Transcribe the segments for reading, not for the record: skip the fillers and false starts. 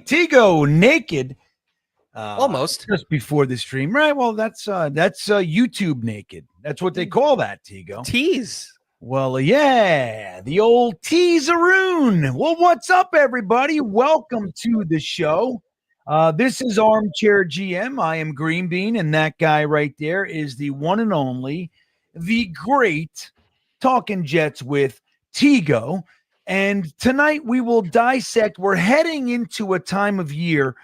Tigo naked. Almost just before the stream, right? Well, that's YouTube naked. That's what they call that, Tigo. Tease. Well, yeah, the old teaseroon. Well, what's up, everybody? Welcome to the show. This is ArmChair GM. I am GreenBean, and that guy right there is the one and only, the great Talking Jets with Tigo. And tonight we will dissect. We're heading into a time of year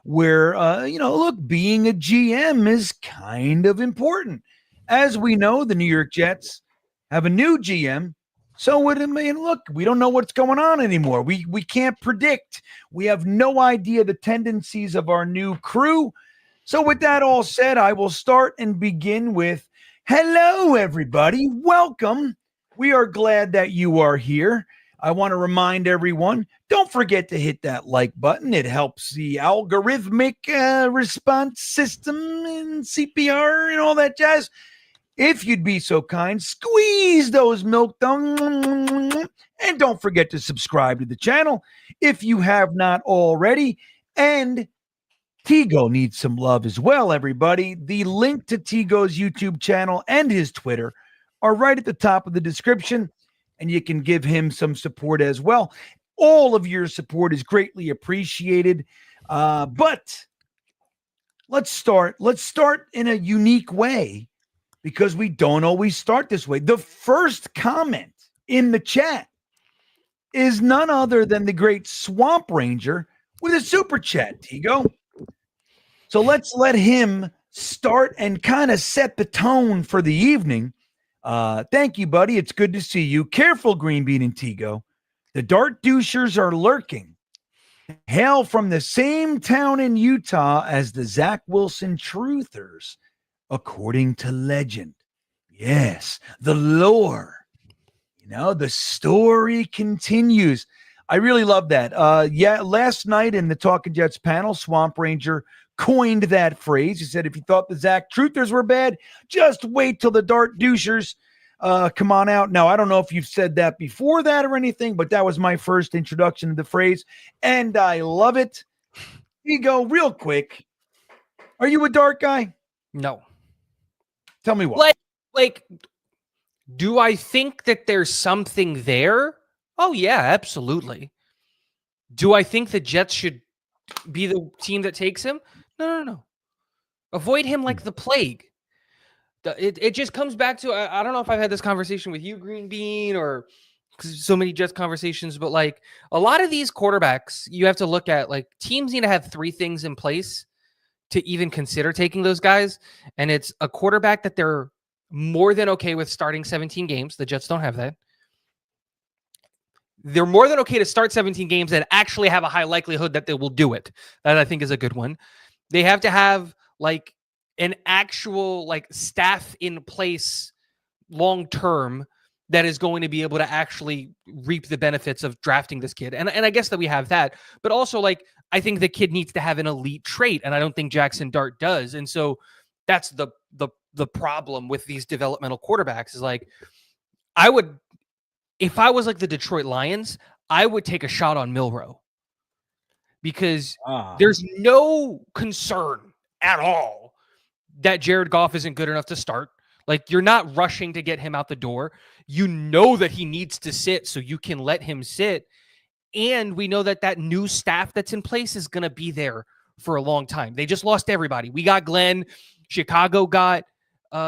where, look, being a GM is kind of important. As we know, the New York Jets have a new GM. So look, we don't know what's going on anymore. We can't predict. We have no idea the tendencies of our new crew. So with that all said, I will start and begin with, hello, everybody. Welcome. We are glad that you are here. I want to remind everyone, don't forget to hit that like button. It helps the algorithmic response system and CPR and all that jazz. If you'd be so kind, squeeze those milk tongues. And don't forget to subscribe to the channel if you have not already. And Tigo needs some love as well, everybody. The link to Tigo's YouTube channel and his Twitter are right at the top of the description, and you can give him some support as well. All of your support is greatly appreciated. But let's start in a unique way, because we don't always start this way. The first comment in the chat is none other than the great Swamp Ranger with a super chat, Tigo. So let's let him start and kind of set the tone for the evening. Thank you, buddy. It's good to see you. Careful, GreenBean and Tigo. The Dart Douchers are lurking. Hail from the same town in Utah as the Zach Wilson Truthers, according to legend. Yes, the lore. The story continues. I really love that. Last night in the Talking Jets panel, Swamp Ranger coined that phrase. He said, if you thought the Zach Truthers were bad, just wait till the Dart Douchers come on out. Now, I don't know if you've said that before that or anything, but that was my first introduction to the phrase, and I love it. Ego, real quick, are you a Dart guy? No. Tell me what. Like, do I think that there's something there? Oh, yeah, absolutely. Do I think the Jets should be the team that takes him? No. Avoid him like the plague. It just comes back to, I don't know if I've had this conversation with you, GreenBean, or so many Jets conversations, but like a lot of these quarterbacks, you have to look at, like, teams need to have three things in place to even consider taking those guys. And it's a quarterback that they're more than okay with starting 17 games. The Jets don't have that. They're more than okay to start 17 games and actually have a high likelihood that they will do it. That I think is a good one. They have to have like an actual like staff in place long-term that is going to be able to actually reap the benefits of drafting this kid. And I guess that we have that, but also like, I think the kid needs to have an elite trait, and I don't think Jackson Dart does. And so that's the problem with these developmental quarterbacks is like, if I was like the Detroit Lions, I would take a shot on Milroe because there's no concern at all that Jared Goff isn't good enough to start. Like, you're not rushing to get him out the door. You know that he needs to sit, so you can let him sit. And we know that new staff that's in place is going to be there for a long time. They just lost everybody. We got Glenn. Chicago got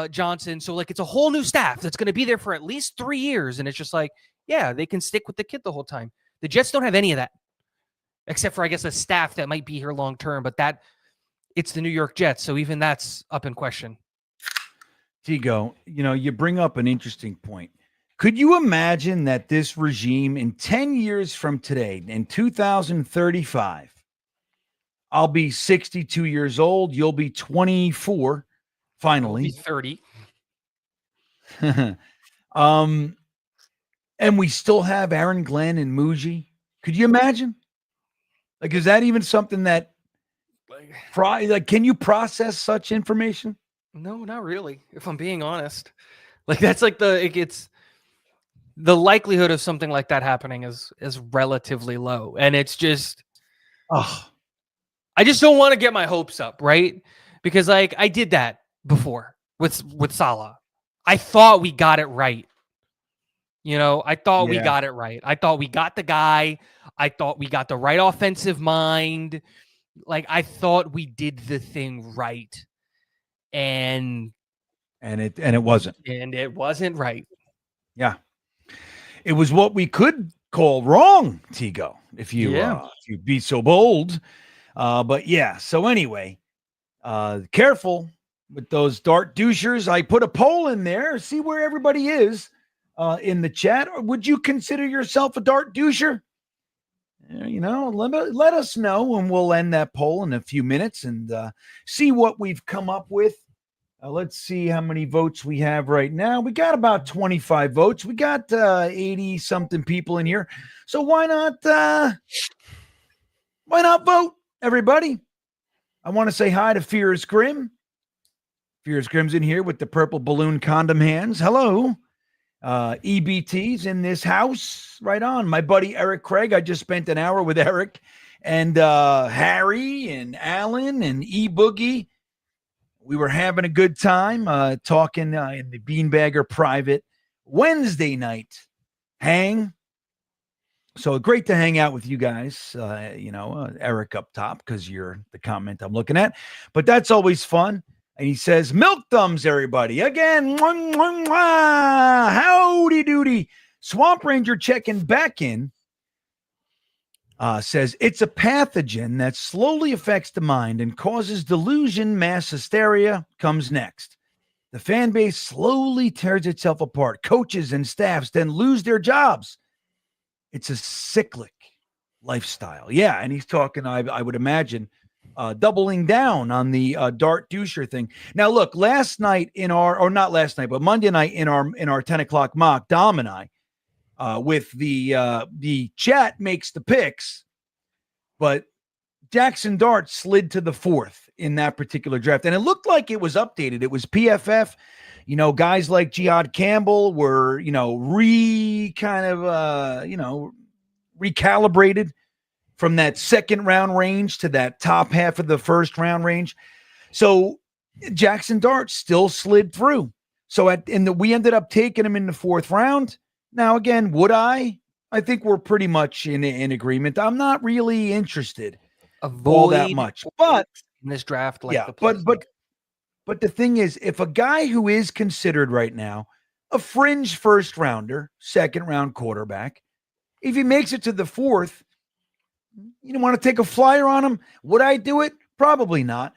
Johnson. So, like, it's a whole new staff that's going to be there for at least 3 years. And it's just like, yeah, they can stick with the kid the whole time. The Jets don't have any of that, except for, I guess, a staff that might be here long term. But it's the New York Jets. So even that's up in question. Tigo, you bring up an interesting point. Could you imagine that this regime in 10 years from today, in 2035, I'll be 62 years old, you'll be 24, finally. I'll be 30. And we still have Aaron Glenn and Muji. Could you imagine? Like, is that even something that, can you process such information? No, not really, if I'm being honest. Like, that's like it's the likelihood of something like that happening is relatively low. And it's just, I just don't want to get my hopes up, right? Because like I did that before with Salah. I thought we got it right. I thought we got it right. I thought we got the guy. I thought we got the right offensive mind. Like I thought we did the thing right. And it wasn't. And it wasn't right. Yeah. It was what we could call wrong, Tigo, if you'd be so bold. But yeah, so anyway, careful with those dart douchers. I put a poll in there, see where everybody is in the chat. Or would you consider yourself a dart doucher? Let us know, and we'll end that poll in a few minutes and see what we've come up with. Let's see how many votes we have right now. We got about 25 votes. We got 80-something people in here. So why not vote, everybody? I want to say hi to Fierce Grim. Fierce Grim's in here with the purple balloon condom hands. Hello. EBT's in this house. Right on. My buddy Eric Craig. I just spent an hour with Eric and Harry and Alan and E-Boogie. We were having a good time talking in the Beanbagger private Wednesday night hang. So great to hang out with you guys, Eric up top, because you're the comment I'm looking at. But that's always fun. And he says, milk thumbs, everybody. Again, mwah, mwah, mwah. Howdy doody. Swamp Ranger checking back in. Says, it's a pathogen that slowly affects the mind and causes delusion. Mass hysteria comes next. The fan base slowly tears itself apart. Coaches and staffs then lose their jobs. It's a cyclic lifestyle. Yeah, and he's talking, I would imagine, doubling down on the Dart Doucher thing. Now, look, last night not last night, but Monday night in our 10 o'clock mock, Dom and I, with the chat makes the picks, but Jackson Dart slid to the 4th in that particular draft. And it looked like it was updated. It was PFF. Guys like Jihad Campbell were, recalibrated from that second round range to that top half of the first round range. So Jackson Dart still slid through. So we ended up taking him in the 4th round. Now, again, would I? I think we're pretty much in agreement. I'm not really interested all that much. But in this draft, but the thing is, if a guy who is considered right now a fringe first rounder, second round quarterback, if he makes it to the 4th, you don't want to take a flyer on him. Would I do it? Probably not.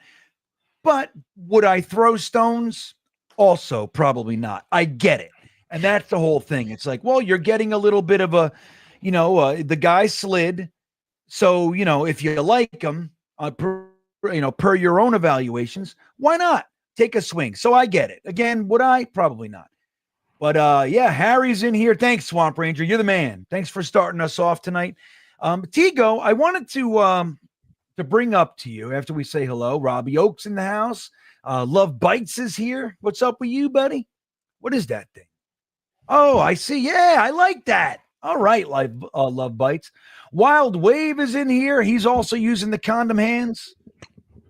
But would I throw stones? Also, probably not. I get it. And that's the whole thing. It's like, well, you're getting a little bit of the guy slid. So, if you like him, per your own evaluations, why not take a swing? So I get it. Again, would I? Probably not. But Harry's in here. Thanks, Swamp Ranger. You're the man. Thanks for starting us off tonight. Tigo, I wanted to bring up to you after we say hello. Robbie Oak's in the house. Love Bites is here. What's up with you, buddy? What is that thing? Oh, I see. Yeah, I like that. All right, Love Bites. Wild Wave is in here. He's also using the condom hands.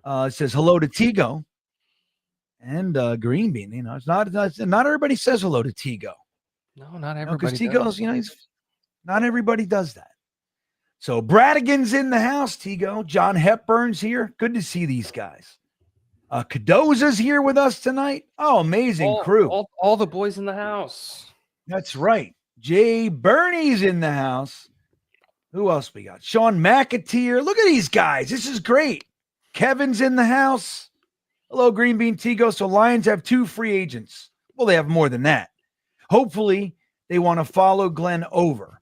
It says hello to Tigo and GreenBean. It's not everybody says hello to Tigo. No, not everybody. Because Tigo's, not everybody does that. So Bradigan's in the house. Tigo, John Hepburn's here. Good to see these guys. Cadoza's here with us tonight. Oh, amazing crew! All the boys in the house. That's right. Jay Bernie's in the house. Who else we got? Sean McAteer. Look at these guys. This is great. Kevin's in the house. Hello, GreenBean Tigo. So Lions have 2 free agents. Well, they have more than that. Hopefully, they want to follow Glenn over.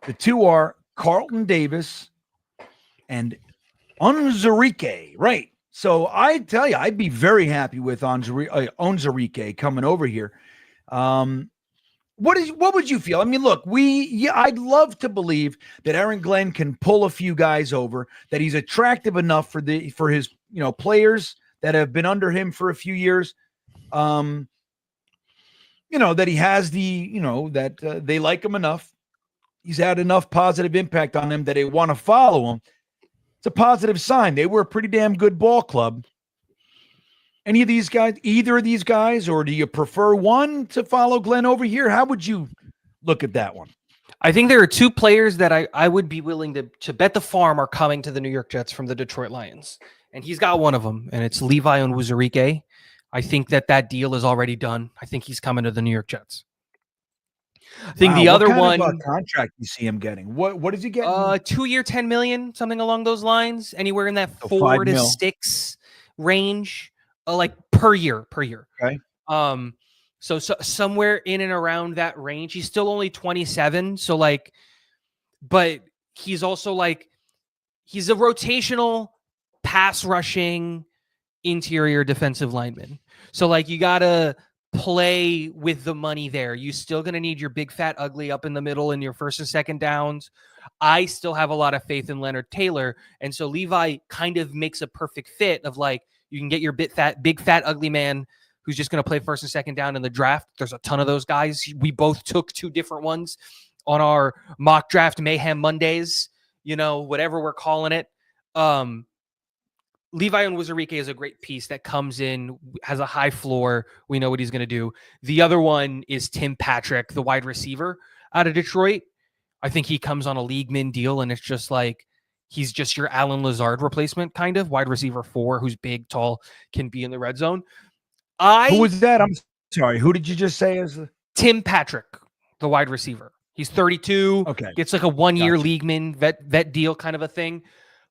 The 2 are Carlton Davis and Onzarike. Right. So I tell you, I'd be very happy with Onzarike coming over here. What would you feel? I mean, look, I'd love to believe that Aaron Glenn can pull a few guys over, that he's attractive enough for his players that have been under him for a few years. That he has that they like him enough. He's had enough positive impact on them that they want to follow him. It's a positive sign. They were a pretty damn good ball club. Any of these guys, either of these guys, or do you prefer one to follow Glenn over here? How would you look at that one? I think there are two players that I would be willing to bet the farm are coming to the New York Jets from the Detroit Lions. And he's got one of them, and it's Levi Onwuzurike. I think that deal is already done. I think he's coming to the New York Jets. I think the other one, of contract you see him getting. What is he getting? 2 year, $10 million, something along those lines. Anywhere in that 4 to 6 range, like per year. Okay. So somewhere in and around that range. He's still only 27, so like, but he's also like, he's a rotational pass rushing interior defensive lineman. So like, you gotta play with the money there. You still gonna need your big fat ugly up in the middle in your first and second downs. I still have a lot of faith in Leonard Taylor, and so Levi kind of makes a perfect fit of like, you can get your big fat ugly man who's just going to play first and second down in the draft. There's a ton of those guys. We both took 2 different ones on our mock draft mayhem Mondays, whatever we're calling it. Levi Onwuzurike is a great piece that comes in, has a high floor. We know what he's going to do. The other one is Tim Patrick, the wide receiver out of Detroit. I think he comes on a league min deal, and it's just like, he's just your Alan Lazard replacement, kind of wide receiver 4, who's big, tall, can be in the red zone. Who was that? I'm sorry. Who did you just say is Tim Patrick, the wide receiver? He's 32. Okay. Gets like a 1-year league min vet deal kind of a thing.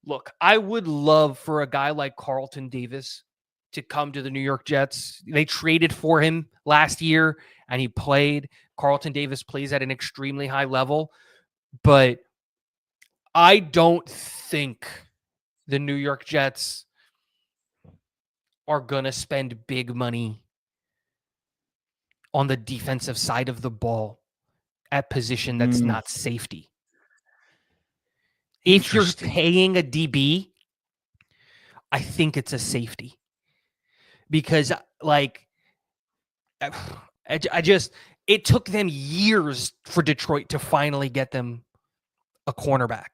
Look, I would love for a guy like Carlton Davis to come to the New York Jets. They traded for him last year and he played. Carlton Davis plays at an extremely high level, but I don't think the New York Jets are going to spend big money on the defensive side of the ball at position that's not safety. If you're paying a DB, I think it's a safety. Because, like, it took them years for Detroit to finally get them a cornerback.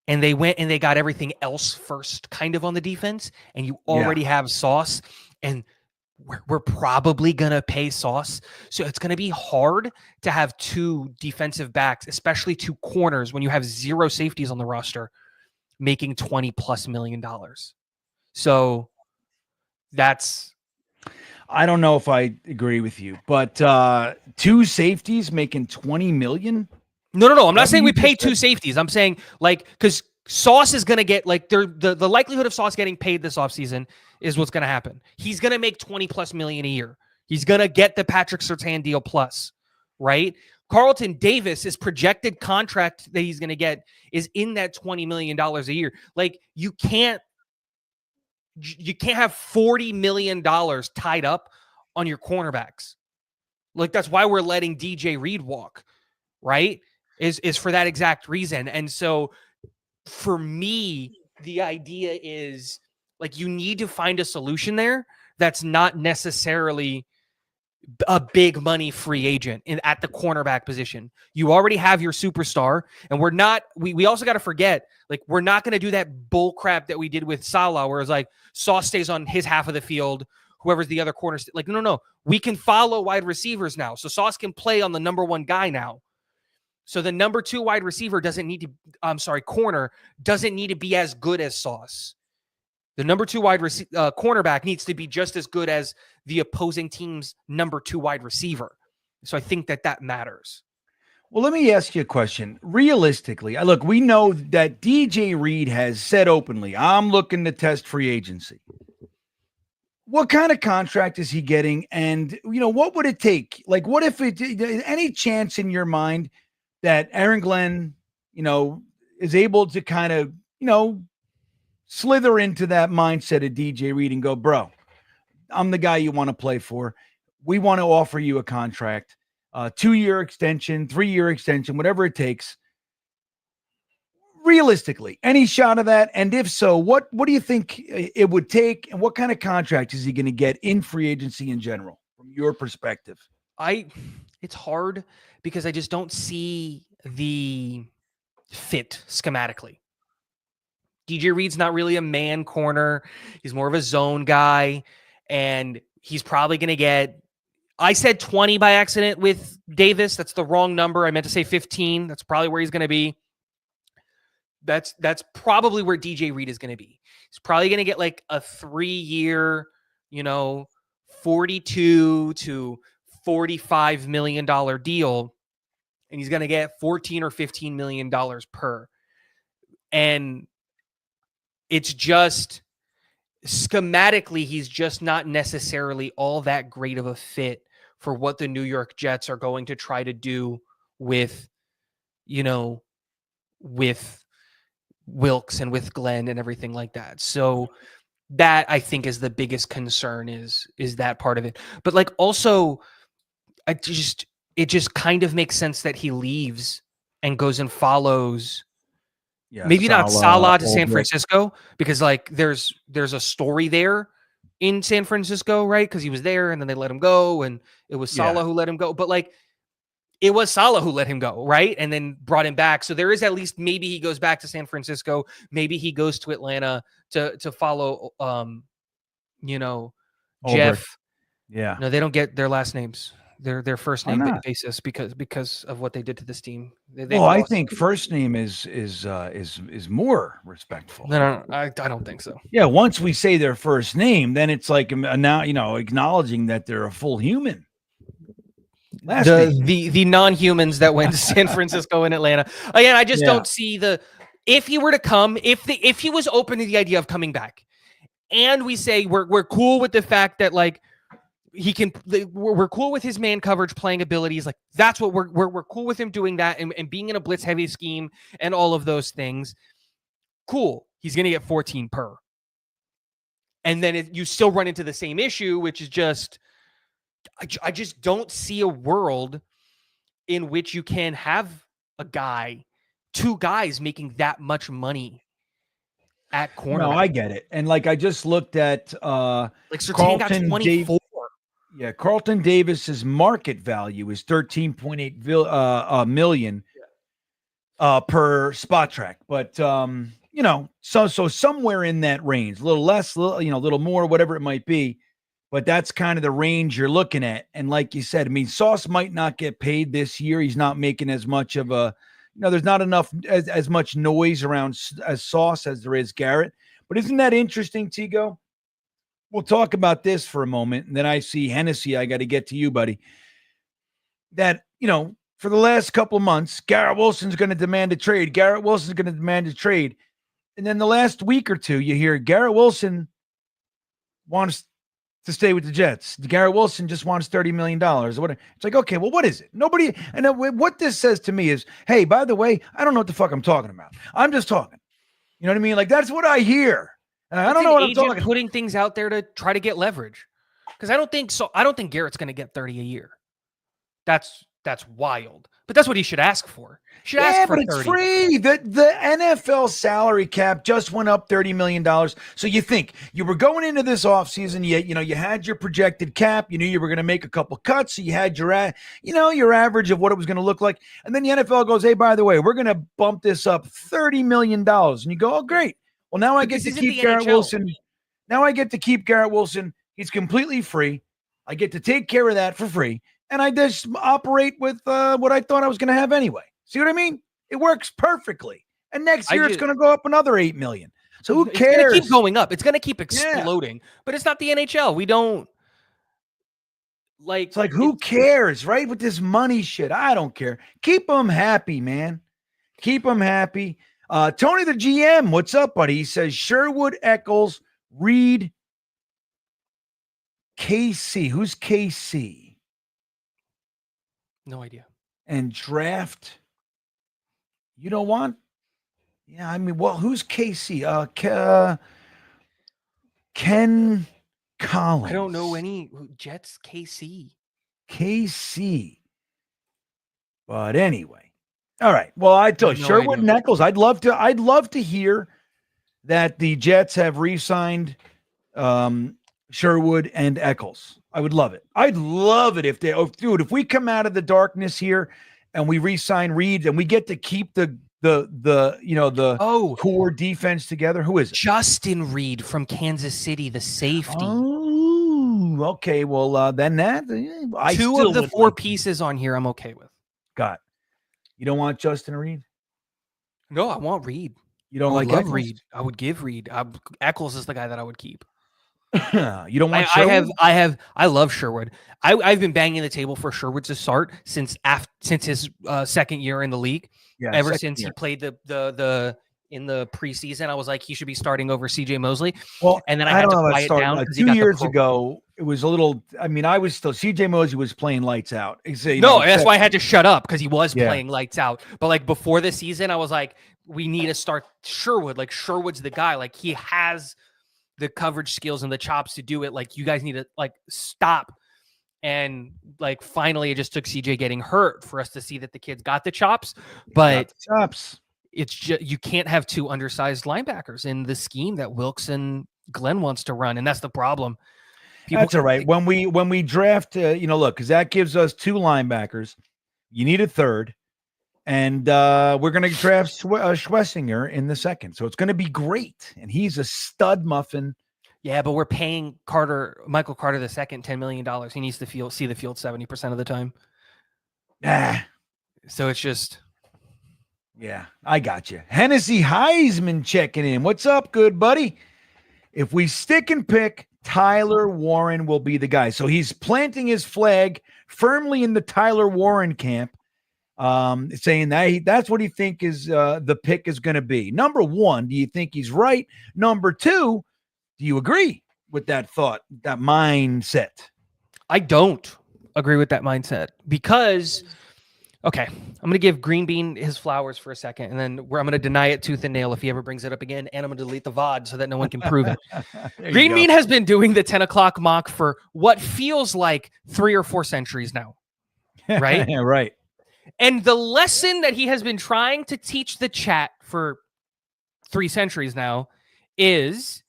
And they went and they got everything else first kind of on the defense. And you already have Sauce. And we're probably going to pay Sauce. So it's going to be hard to have 2 defensive backs, especially 2 corners, when you have 0 safeties on the roster, making $20+ million. So that's... I don't know if I agree with you, but 2 safeties making $20 million? No. I'm not saying we pay 2 safeties. I'm saying, like, because Sauce is going to get, like, the likelihood of Sauce getting paid this offseason is what's going to happen. He's going to make $20+ million a year. He's going to get the Patrick Surtain deal plus, right? Carlton Davis, his projected contract that he's going to get is in that $20 million a year. Like, you can't have $40 million tied up on your cornerbacks. Like, that's why we're letting DJ Reed walk, right? Is for that exact reason. And so for me, the idea is, like, you need to find a solution there that's not necessarily a big money free agent at the cornerback position. You already have your superstar, and we also got to forget, like, we're not going to do that bull crap that we did with Salah, where it's like Sauce stays on his half of the field, whoever's the other corner. Like, no. We can follow wide receivers now. So Sauce can play on the number 1 guy now. So the number 2 wide receiver corner doesn't need to be as good as Sauce. The number 2 cornerback needs to be just as good as the opposing team's number 2 wide receiver. So I think that matters. Well, let me ask you a question. Realistically, look, we know that DJ Reed has said openly, I'm looking to test free agency. What kind of contract is he getting? And, what would it take? Like, what if any chance in your mind that Aaron Glenn, is able to kind of, slither into that mindset of DJ Reed and go, bro, I'm the guy you want to play for. We want to offer you a contract, 2-year extension, 3-year extension, whatever it takes. Realistically, any shot of that? And if so, what do you think it would take? And what kind of contract is he going to get in free agency in general, from your perspective? It's hard because I just don't see the fit schematically. DJ Reed's not really a man corner. He's more of a zone guy. And he's probably going to get, I said 20 by accident with Davis. That's the wrong number. I meant to say 15. That's probably where he's going to be. That's probably where DJ Reed is going to be. He's probably going to get like a 3-year, $42 to $45 million deal. And he's going to get $14 or $15 million per. And it's just schematically, he's just not necessarily all that great of a fit for what the New York Jets are going to try to do with, with Wilkes and with Glenn and everything like that. So that I think is the biggest concern is that part of it. But like also, it just kind of makes sense that he leaves and goes and follows. Yeah, maybe not Salah to San Francisco, because like there's a story there in San Francisco, right? Because he was there and then they let him go, and it was Salah who let him go. But like it was Salah who let him go, right? And then brought him back. So there is at least maybe he goes back to San Francisco. Maybe he goes to Atlanta to follow Jeff. Yeah. No, they don't get their last names. Their first name basis because of what they did to this team. I think first name is more respectful. No, I don't think so. Yeah, once we say their first name, then it's like now acknowledging that they're a full human. The non-humans that went to San Francisco and Atlanta. Again, I just don't see if he were to come, if he was open to the idea of coming back, and we say we're cool with the fact that like we're cool with his man coverage playing abilities. Like that's what we're cool with him doing that and being in a blitz heavy scheme and all of those things. Cool. He's going to get 14 per. And then you still run into the same issue, which is just, I just don't see a world in which you can have two guys making that much money at corner. No, I get it. And like, I just looked at, like Surtain got 24. Yeah, Carlton Davis's market value is $13.8 million per spot track, but so somewhere in that range, a little less, a little more, whatever it might be, but that's kind of the range you're looking at. And like you said, I mean, Sauce might not get paid this year. He's not making as much of a, there's not enough as much noise around as Sauce as there is Garrett. But isn't that interesting, Tigo? We'll talk about this for a moment, and then I see Hennessy. I got to get to you, buddy. That, for the last couple of months, Garrett Wilson's going to demand a trade. Garrett Wilson's going to demand a trade. And then the last week or two, you hear Garrett Wilson wants to stay with the Jets. Garrett Wilson just wants $30 million. Or whatever. It's like, okay, well, what is it? Nobody. And what this says to me is, hey, by the way, I don't know what the fuck I'm talking about. I'm just talking. You know what I mean? Like, that's what I hear. I don't know what I'm talking about. Putting things out there to try to get leverage. Because I don't think Garrett's going to get 30 a year. That's wild. But that's what he should ask for. Should ask for 30. It's free. The NFL salary cap just went up $30 million. So you think you were going into this offseason, you had your projected cap, you knew you were going to make a couple cuts, so you had your average of what it was going to look like. And then the NFL goes, hey, by the way, we're going to bump this up $30 million. And you go, oh, great. Well, now I get to keep Garrett Wilson. Now I get to keep Garrett Wilson. He's completely free. I get to take care of that for free. And I just operate with what I thought I was going to have anyway. See what I mean? It works perfectly. And next year it's going to go up another $8 million. So who cares? It's going to keep going up. It's going to keep exploding. But it's not the NHL. We don't like. It's like who cares, right? With this money shit, I don't care. Keep them happy, man. Keep them happy. Tony the GM, what's up, buddy? He says Sherwood, Eccles, Reed, KC. Who's KC? No idea. And draft. You don't want? Yeah, I mean, well, who's KC? Ken Collins. I don't know any Jets. KC. But anyway. All right. Well, I told you, Sherwood and Eccles. I'd love to hear that the Jets have re-signed Sherwood and Eccles. I would love it. I'd love it if we come out of the darkness here and we re-sign Reed and we get to keep the the core defense together? Who is it? Justin Reed from Kansas City, the safety. Oh, okay. Well, then two of the four pieces on here I'm okay with. Got it. You don't want Justin Reed? No, I want Reed. You don't like Eccles? Reed? I would give Reed. Eccles is the guy that I would keep. You don't want Sherwood? I love Sherwood. I've been banging the table for Sherwood to start since his second year in the league. Yeah, ever since he played the in the preseason, I was like, he should be starting over CJ Mosley. Well, and then I had to quiet down. Like 2 years ago, it was a little. I mean, I was still CJ Mosley was playing lights out. That's why I had to shut up, because he was playing lights out. But like before the season, I was like, we need to start Sherwood. Like Sherwood's the guy. Like he has the coverage skills and the chops to do it. Like you guys need to like stop. And like finally, it just took CJ getting hurt for us to see that the kid's got the chops. But it's just, you can't have two undersized linebackers in the scheme that Wilkes and Glenn wants to run, and that's the problem. That's all right. When we draft, look, because that gives us two linebackers. You need a third, and we're going to draft Schwessinger in the second, so it's going to be great. And he's a stud muffin. Yeah, but we're paying Michael Carter the second $10 million. He needs to see the field 70% of the time. So it's just. Yeah, I got you. Hennessy Heisman checking in. What's up, good buddy? If we stick and pick, Tyler Warren will be the guy. So he's planting his flag firmly in the Tyler Warren camp, saying that that's what he think is the pick is going to be. Number one, do you think he's right? Number two, do you agree with that thought, that mindset? I don't agree with that mindset because, okay, I'm going to give GreenBean his flowers for a second, and then I'm going to deny it tooth and nail if he ever brings it up again, and I'm going to delete the VOD so that no one can prove it. GreenBean has been doing the 10 o'clock mock for what feels like 3 or 4 centuries now, right? Yeah, right. And the lesson that he has been trying to teach the chat for 3 centuries now is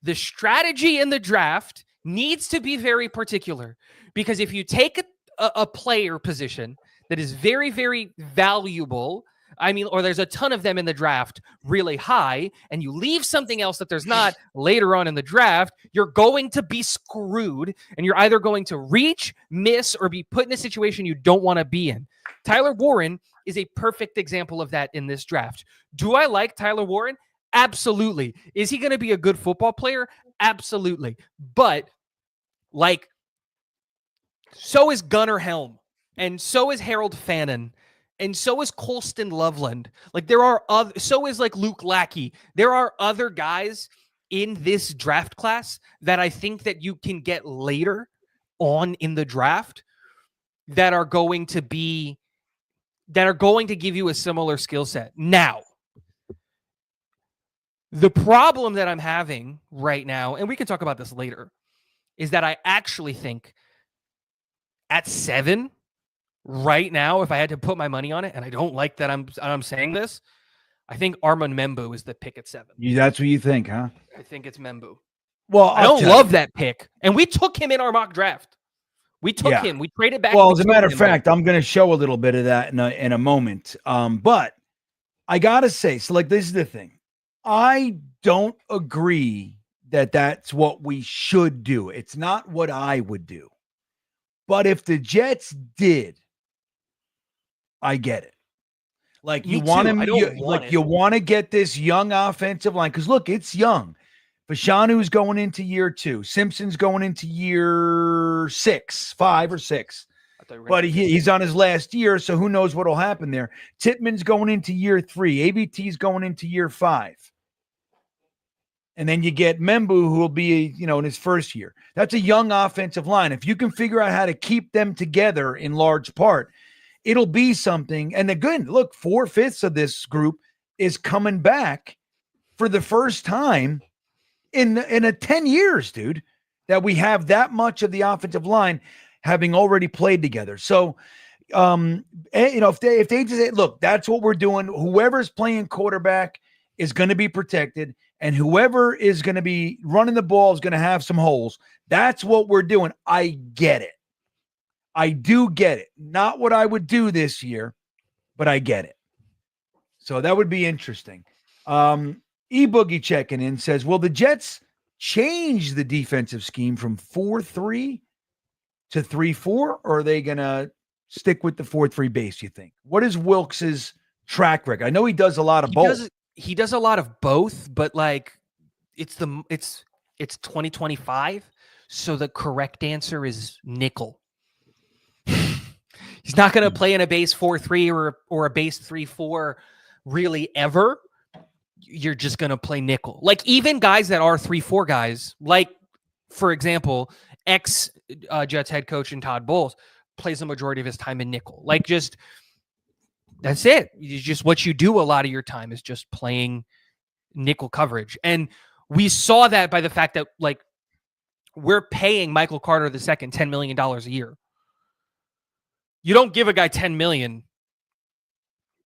the strategy in the draft needs to be very particular, because if you take a player position that is very, very valuable, or there's a ton of them in the draft really high, and you leave something else that there's not later on in the draft, you're going to be screwed, and you're either going to reach, miss, or be put in a situation you don't want to be in. Tyler Warren is a perfect example of that in this draft. Do I like Tyler Warren? Absolutely. Is he going to be a good football player? Absolutely. But so is Gunnar Helm, and so is Harold Fannin, and so is Colston Loveland. So is Luke Lackey. There are other guys in this draft class that I think that you can get later on in the draft that are going to give you a similar skill set. Now, the problem that I'm having right now, and we can talk about this later, is that I actually think at 7 right now, if I had to put my money on it, and I don't like that I'm saying this, I think Armand Membu is the pick at 7. That's what you think, huh? I think it's Membu. Well, I don't love that pick, and we took him in our mock draft. We took him. We traded back. Well, as a matter of fact, I'm going to show a little bit of that in a moment. But I got to say, so this is the thing. I don't agree that that's what we should do. It's not what I would do. But if the Jets did, I get it. You want to get this young offensive line, because look, it's young. Fashanu's going into year 2. Simpson's going into year 5 or 6. But he's on his last year, so who knows what will happen there. Titman's going into year 3. ABT's going into year 5. And then you get Membu, who will be, in his first year. That's a young offensive line. If you can figure out how to keep them together in large part, it'll be something. And again, look, 4/5 of this group is coming back for the first time in 10 years, dude, that we have that much of the offensive line having already played together. So, if they just say, look, that's what we're doing. Whoever's playing quarterback is going to be protected, and whoever is going to be running the ball is going to have some holes. That's what we're doing. I get it. I do get it. Not what I would do this year, but I get it. So that would be interesting. E-Boogie checking in says, will the Jets change the defensive scheme from 4-3 to 3-4, or are they going to stick with the 4-3 base, you think? What is Wilks's track record? I know he does a lot of both. He does a lot of both, but like it's 2025, so the correct answer is nickel. He's not going to play in a base 4-3 or a base 3-4 really ever. You're just going to play nickel. Like even guys that are 3-4 guys, like for example, Jets head coach and Todd Bowles plays the majority of his time in nickel. Like just that's it. It's just what you do a lot of your time is just playing nickel coverage. And we saw that by the fact that like we're paying Michael Carter II $10 million a year. You don't give a guy $10 million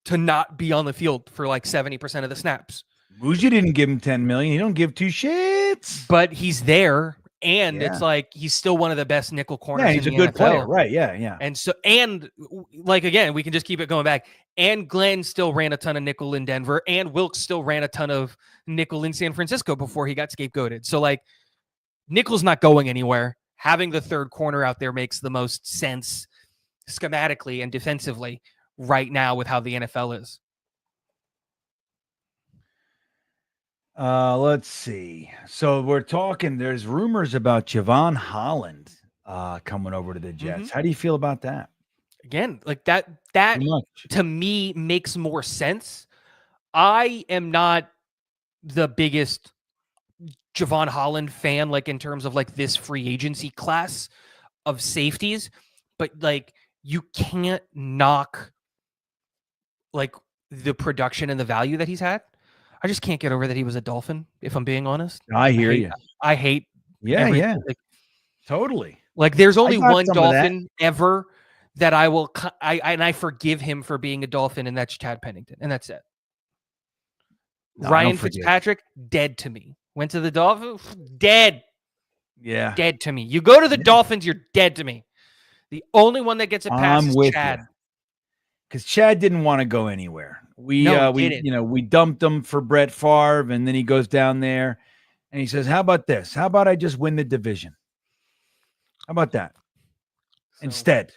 to not be on the field for like 70% of the snaps. Muji didn't give him $10 million. He don't give two shits. But he's there, and it's like he's still one of the best nickel corners. Yeah, he's a good player, right? Yeah. And like again, we can just keep it going back. And Glenn still ran a ton of nickel in Denver, and Wilkes still ran a ton of nickel in San Francisco before he got scapegoated. So like, nickel's not going anywhere. Having the third corner out there makes the most sense schematically and defensively right now with how the NFL is. Let's see. So we're talking, there's rumors about Javon Holland coming over to the Jets. Mm-hmm. How do you feel about that? Again, like that to me makes more sense. I am not the biggest Javon Holland fan, like in terms of like this free agency class of safeties, but like you can't knock like the production and the value that he's had. I just can't get over that he was a Dolphin, if I'm being honest. I hear you. I hate. Yeah. Like, totally. Like there's only one Dolphin ever that I will, I forgive him for being a Dolphin, and that's Chad Pennington, and that's it. No, Ryan Fitzpatrick, dead to me. Went to the Dolphins, dead. Yeah. Dead to me. You go to the Dolphins, you're dead to me. The only one that gets a pass is Chad. Because Chad didn't want to go anywhere. We dumped him for Brett Favre, and then he goes down there and he says, how about this? How about I just win the division? How about that? Instead.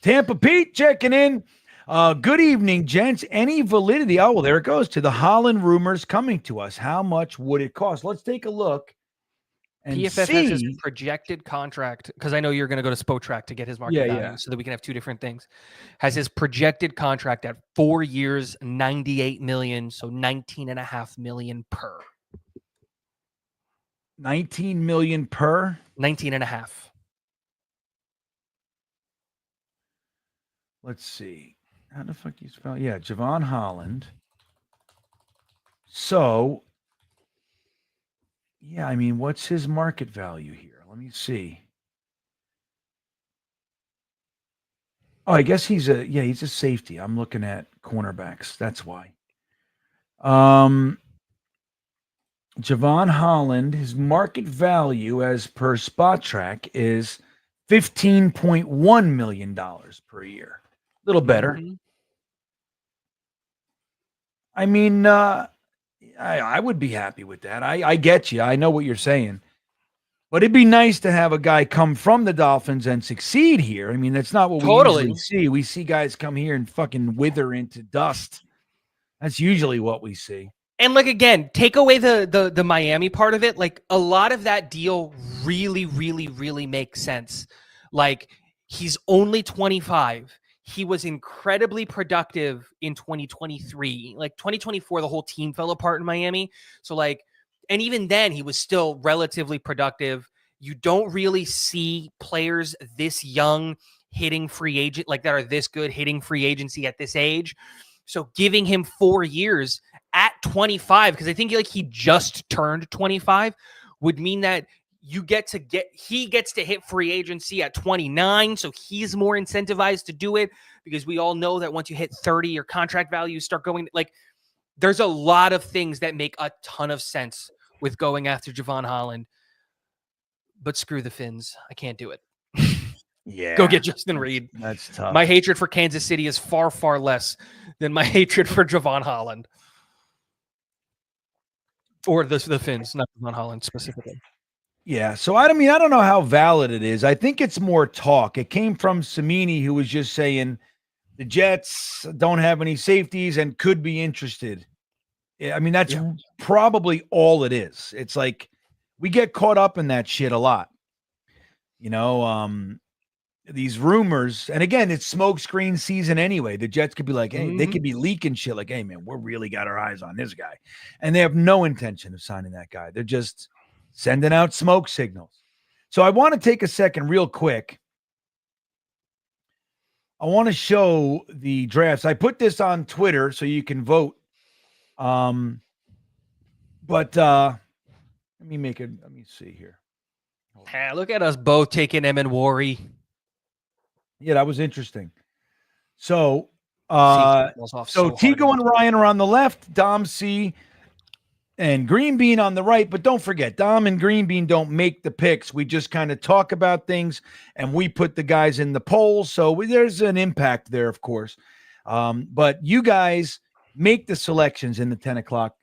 Tampa Pete checking in. Good evening, gents. Any validity? Oh, well, there it goes to the Holland rumors coming to us. How much would it cost? Let's take a look. And PFF has his projected contract, because I know you're going to go to Spotrac to get his market value so that we can have two different things. Has his projected contract at 4 years, $98 million, so $19.5 million per. 19 million per? 19.5. Let's see. How the fuck you spell? Yeah, Javon Holland. So, yeah, I mean, what's his market value here? Let me see. Oh, I guess he's a safety. I'm looking at cornerbacks. That's why. Javon Holland, his market value as per Spotrac is $15.1 million per year. A little better. Mm-hmm. I mean, I would be happy with that. I get you. I know what you're saying. But it'd be nice to have a guy come from the Dolphins and succeed here. I mean, that's not what we usually see. We see guys come here and fucking wither into dust. That's usually what we see. And like, again, take away the Miami part of it. Like a lot of that deal really, really, really makes sense. Like he's only 25. He was incredibly productive in 2023. Like 2024, the whole team fell apart in Miami. So like, and even then he was still relatively productive. You don't really see players this young hitting free agent, like that are this good hitting free agency at this age. So giving him 4 years at 25, because I think like he just turned 25, would mean that he gets to hit free agency at 29. So he's more incentivized to do it, because we all know that once you hit 30, your contract values start going. Like there's a lot of things that make a ton of sense with going after Javon Holland, but screw the Finns. I can't do it. Yeah. Go get Justin Reed. That's tough. My hatred for Kansas City is far, far less than my hatred for Javon Holland. Or the Finns, not Javon Holland specifically. Yeah. So I don't know how valid it is. I think it's more talk. It came from Samini, who was just saying the Jets don't have any safeties and could be interested. I mean, that's probably all it is. It's like we get caught up in that shit a lot. You know, these rumors, and again, it's smokescreen season anyway. The Jets could be like, hey, they could be leaking shit like, hey, man, we're really got our eyes on this guy. And they have no intention of signing that guy. They're just sending out smoke signals. So I want to take a second real quick. I want to show the drafts. I put this on Twitter so you can vote. But let me see here. Look at us both taking M and Worry. Yeah, that was interesting. So Tigo and Ryan are on the left, Dom C and GreenBean on the right. But don't forget, Dom and GreenBean don't make the picks. We just kind of talk about things, and we put the guys in the polls. So there's an impact there, of course. But you guys make the selections in the 10 o'clock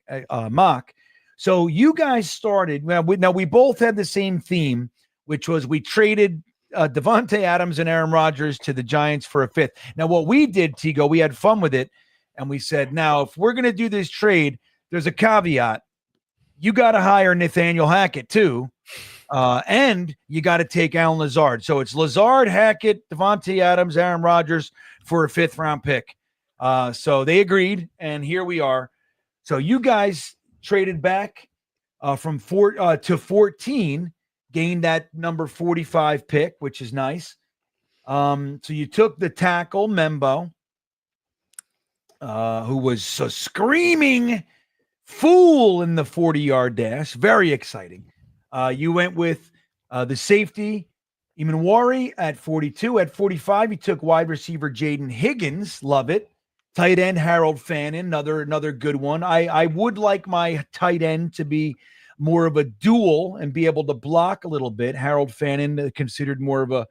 mock. So you guys started. Now we both had the same theme, which was we traded Devontae Adams and Aaron Rodgers to the Giants for a fifth. Now, what we did, Tigo, we had fun with it, and we said, now, if we're going to do this trade, there's a caveat. You got to hire Nathaniel Hackett, too, and you got to take Alan Lazard. So it's Lazard, Hackett, Devontae Adams, Aaron Rodgers for a fifth-round pick. So they agreed, and here we are. So you guys traded back from 4 to 14, gained that number 45 pick, which is nice. So you took the tackle, Membo, who was a screaming fool in the 40-yard dash. Very exciting. You went with the safety, Imanwari, at 42. At 45, you took wide receiver Jaden Higgins. Love it. Tight end Harold Fannin, another good one. I would like my tight end to be more of a duel and be able to block a little bit. Harold Fannin considered more of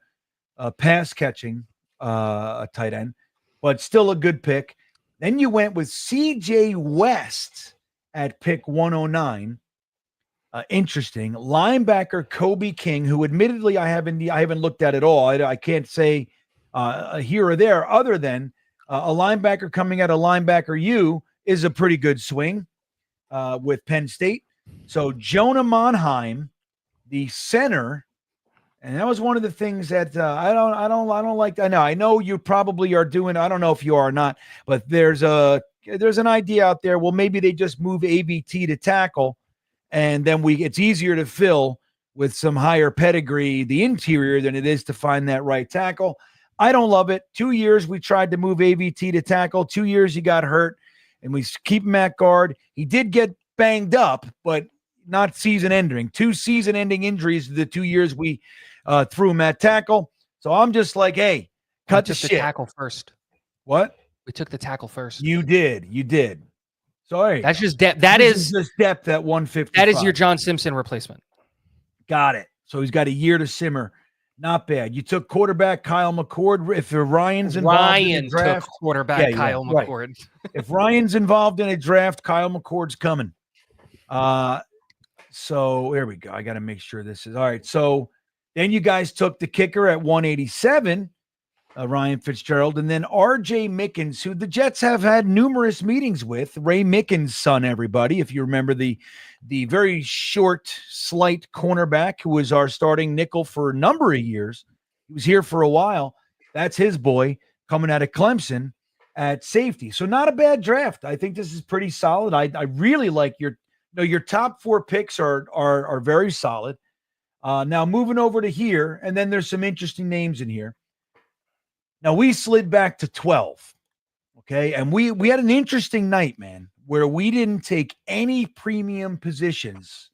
a pass catching tight end, but still a good pick. Then you went with CJ West at pick 109. Interesting. Linebacker Kobe King, who admittedly I haven't looked at all. I can't say here or there other than a linebacker coming out of linebacker U is a pretty good swing with Penn State. So Jonah Monheim, the center, and that was one of the things that I don't like. I know you probably are doing. I don't know if you are or not, but there's an idea out there. Well, maybe they just move ABT to tackle, and then it's easier to fill with some higher pedigree the interior than it is to find that right tackle. I don't love it. 2 years we tried to move ABT to tackle. 2 years he got hurt, and we keep him at guard. He did get banged up, but not season-ending. 2 season-ending injuries the 2 years we threw him at tackle. So I'm just like, hey, cut the shit. Tackle first. What? We took the tackle first. You did. Sorry. That's just depth. That is just depth at 150. That is your John Simpson replacement. Got it. So he's got a year to simmer. Not bad. You took quarterback Kyle McCord. If Ryan's involved in the draft, took quarterback Kyle McCord. Right. If Ryan's involved in a draft, Kyle McCord's coming. So there we go. I got to make sure this is all right. So then you guys took the kicker at 187, Ryan Fitzgerald, and then RJ Mickens, who the Jets have had numerous meetings with. Ray Mickens' son, everybody. If you remember the very short, slight cornerback who was our starting nickel for a number of years. He was here for a while. That's his boy coming out of Clemson at safety. So not a bad draft. I think this is pretty solid. I really like your top 4 picks are very solid. Now moving over to here, and then there's some interesting names in here. Now we slid back to 12. Okay. And we had an interesting night, man, where we didn't take any premium positions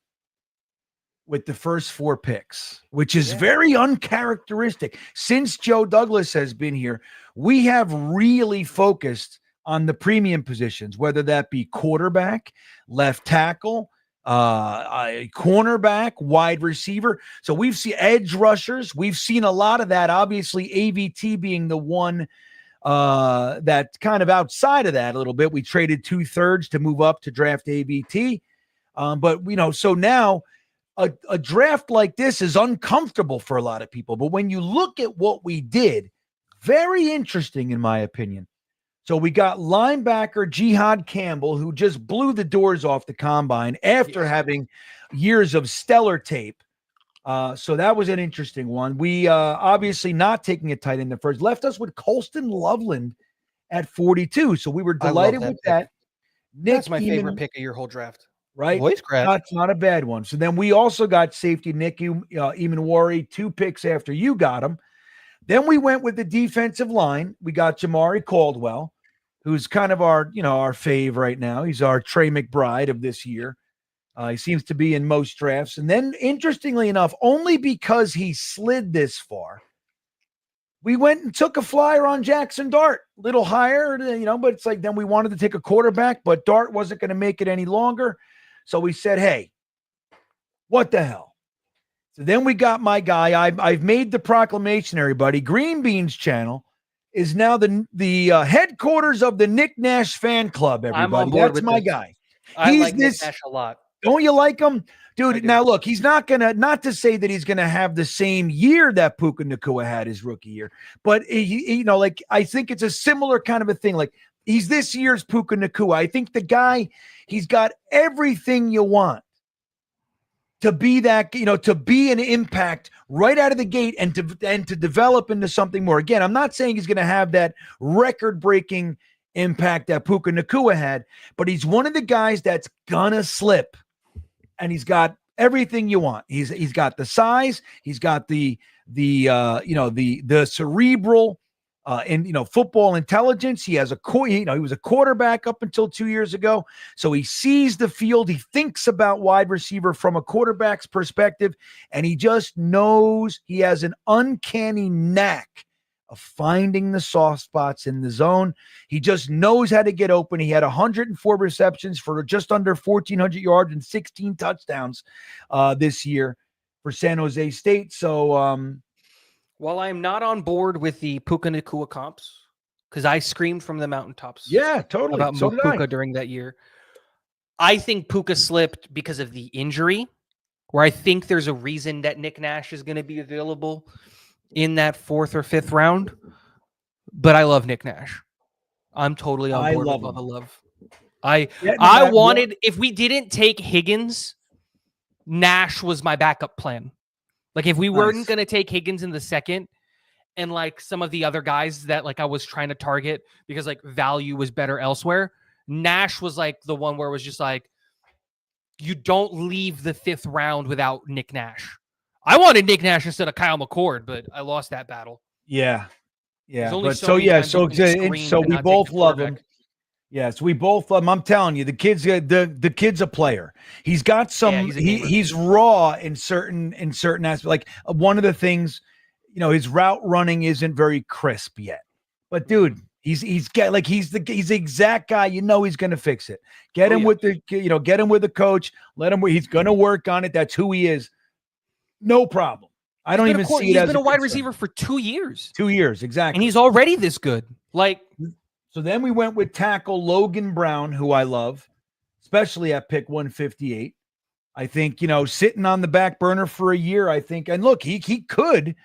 with the first 4 picks, which is very uncharacteristic. Since Joe Douglas has been here, we have really focused on the premium positions, whether that be quarterback, left tackle, cornerback, wide receiver. So we've seen edge rushers. We've seen a lot of that. Obviously, AVT being the one that's kind of outside of that a little bit. We traded 2/3 to move up to draft AVT. But, so now a draft like this is uncomfortable for a lot of people. But when you look at what we did, very interesting, in my opinion. So we got linebacker Jihad Campbell, who just blew the doors off the combine after having years of stellar tape. So that was an interesting one. We obviously not taking a tight end the first, left us with Colston Loveland at 42. So we were delighted with that. That's my favorite pick of your whole draft. Right? That's not a bad one. So then we also got safety Nick Emanwari, 2 picks after you got him. Then we went with the defensive line. We got Jamari Caldwell, who's kind of our fave right now. He's our Trey McBride of this year. He seems to be in most drafts. And then, interestingly enough, only because he slid this far, we went and took a flyer on Jackson Dart, a little higher, but it's like then we wanted to take a quarterback, but Dart wasn't going to make it any longer. So we said, hey, what the hell? So then we got my guy. I've made the proclamation, everybody. GreenBean's channel is now the headquarters of the Nick Nash fan club, everybody. I'm on board. That's my guy. I like Nick Nash a lot. Don't you like him? Dude, now look, he's not to say that he's going to have the same year that Puka Nacua had his rookie year, but I think it's a similar kind of a thing. Like, he's this year's Puka Nacua. I think the guy, he's got everything you want to be that, to be an impact right out of the gate and to develop into something more. Again, I'm not saying he's going to have that record-breaking impact that Puka Nacua had, but he's one of the guys that's gonna slip. And he's got everything you want. He's got the size. He's got the cerebral and football intelligence. He has he was a quarterback up until 2 years ago. So he sees the field. He thinks about wide receiver from a quarterback's perspective, and he just knows he has an uncanny knack of finding the soft spots in the zone. He just knows how to get open. He had 104 receptions for just under 1,400 yards and 16 touchdowns this year for San Jose State. So while I'm not on board with the Puka Nacua comps, because I screamed from the mountaintops totally about Puka during that year, I think Puka slipped because of the injury, where I think there's a reason that Nick Nash is going to be available in that 4th or 5th round. But I love Nick Nash. I'm totally on board with all the love. I wanted, if we didn't take Higgins, Nash was my backup plan. Like, if we weren't going to take Higgins in the 2nd, and like some of the other guys that like I was trying to target because like value was better elsewhere, Nash was like the one where it was just like, you don't leave the 5th round without Nick Nash. I wanted Nick Nash instead of Kyle McCord, but I lost that battle. Yeah. But so we both love him. Yes, we both love him. I'm telling you, the kid's a player. He's got some. He's raw in certain aspects. Like one of the things, his route running isn't very crisp yet. But dude, he's the exact guy. He's going to fix it. Get him with the coach. Let him. He's going to work on it. That's who he is. No problem. I don't even see it as he's been a wide receiver for 2 years. 2 years, exactly. And he's already this good. Like, so then we went with tackle Logan Brown, who I love, especially at pick 158. I think, sitting on the back burner for a year, I think, and look, he could